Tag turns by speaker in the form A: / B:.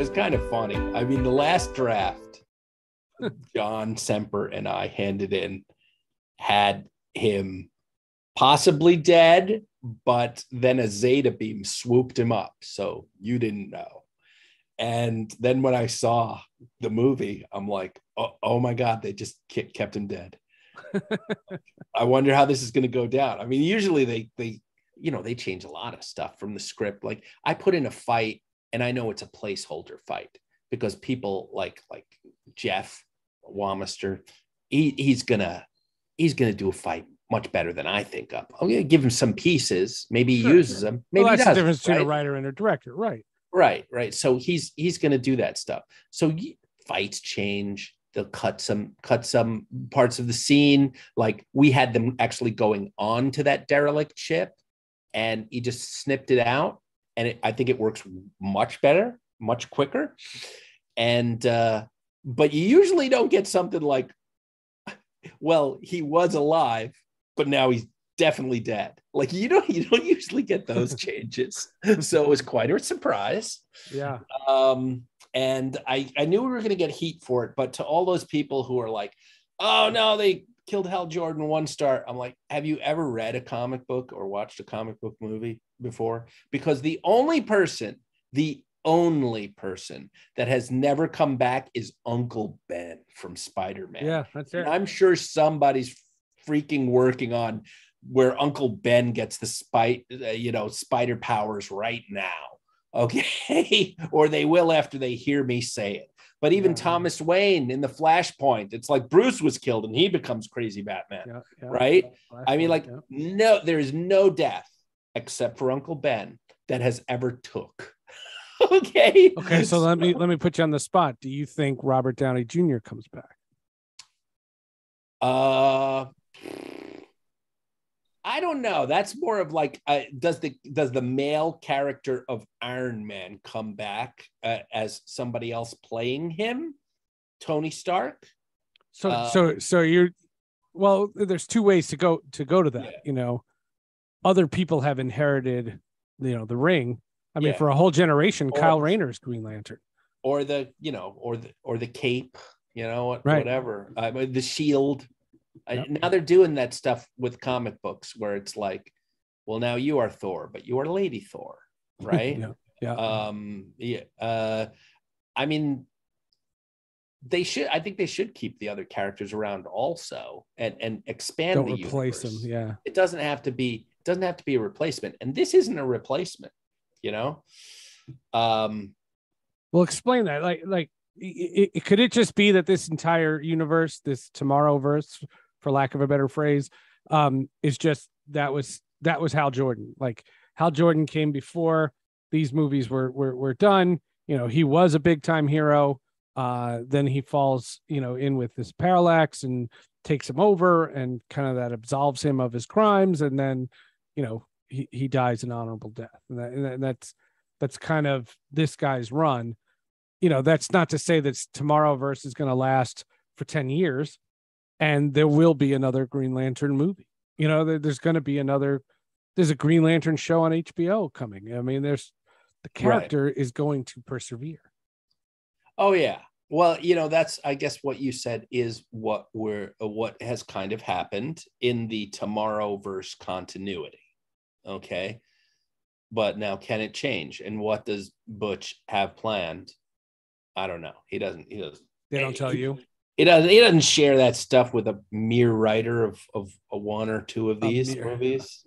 A: was kind of funny. I mean, the last draft John Semper and I handed in had him possibly dead, but then a Zeta beam swooped him up. So you didn't know. And then when I saw the movie, I'm like, oh my God, they just kept him dead. I wonder how this is going to go down. I mean, usually they change a lot of stuff from the script. Like I put in a fight and I know it's a placeholder fight because people like Jeff Wamister, he's gonna do a fight much better than I think up. I'm gonna give him some pieces. Maybe he uses them. Maybe
B: that's
A: he doesn't,
B: the difference between
A: right?
B: a writer and a director, right?
A: Right. So he's gonna do that stuff. So fights change. They'll cut some parts of the scene. Like we had them actually going on to that derelict ship, and he just snipped it out. And I think it works much better, much quicker. And but you usually don't get something like, well, he was alive, but now he's definitely dead. Like you don't usually get those changes. So it was quite a surprise.
B: Yeah.
A: And I knew we were going to get heat for it, but to all those people who are like, oh no, they killed Hal Jordan 1 star. I'm like, have you ever read a comic book or watched a comic book movie before? Because the only person that has never come back is Uncle Ben from Spider-Man.
B: Yeah, that's it.
A: And I'm sure somebody's freaking working on where Uncle Ben gets the spider powers right now. Okay. Or they will after they hear me say it. But even Thomas Wayne in the Flashpoint, it's like Bruce was killed and he becomes crazy Batman. Right? I mean, like, no, there's no death except for Uncle Ben that has ever took. Okay.
B: So let me put you on the spot. Do you think Robert Downey Jr. comes back?
A: I don't know. That's more of like, does the male character of Iron Man come back as somebody else playing him, Tony Stark?
B: So you're, well, there's two ways to go to that.
A: Yeah.
B: Other people have inherited, the ring. I mean, for a whole generation, Kyle Rayner's Green Lantern,
A: or the cape, whatever. The shield. Now they're doing that stuff with comic books where it's like, well, now you are Thor, but you are Lady Thor, right? I mean, I think they should keep the other characters around also and expand.
B: Don't
A: the
B: replace
A: universe.
B: them. Yeah,
A: it doesn't have to be a replacement, and this isn't a replacement.
B: Well, explain that. Like, could it just be that this entire universe, this Tomorrowverse, for lack of a better phrase, is just that was Hal Jordan. Like Hal Jordan came before these movies were done. He was a big time hero. Then he falls, in with this parallax and takes him over, and kind of that absolves him of his crimes, and then, he dies an honorable death, and that's kind of this guy's run. That's not to say that Tomorrowverse is going to last for 10 years, and there will be another Green Lantern movie. There's going to be there's a Green Lantern show on HBO coming. I mean, the character is going to persevere.
A: Oh yeah. Well, that's, I guess what you said is what has kind of happened in the Tomorrowverse continuity. Okay. But now can it change? And what does Butch have planned? I don't know. He doesn't.
B: They don't tell you.
A: He doesn't share that stuff with a mere writer of one or two of these movies.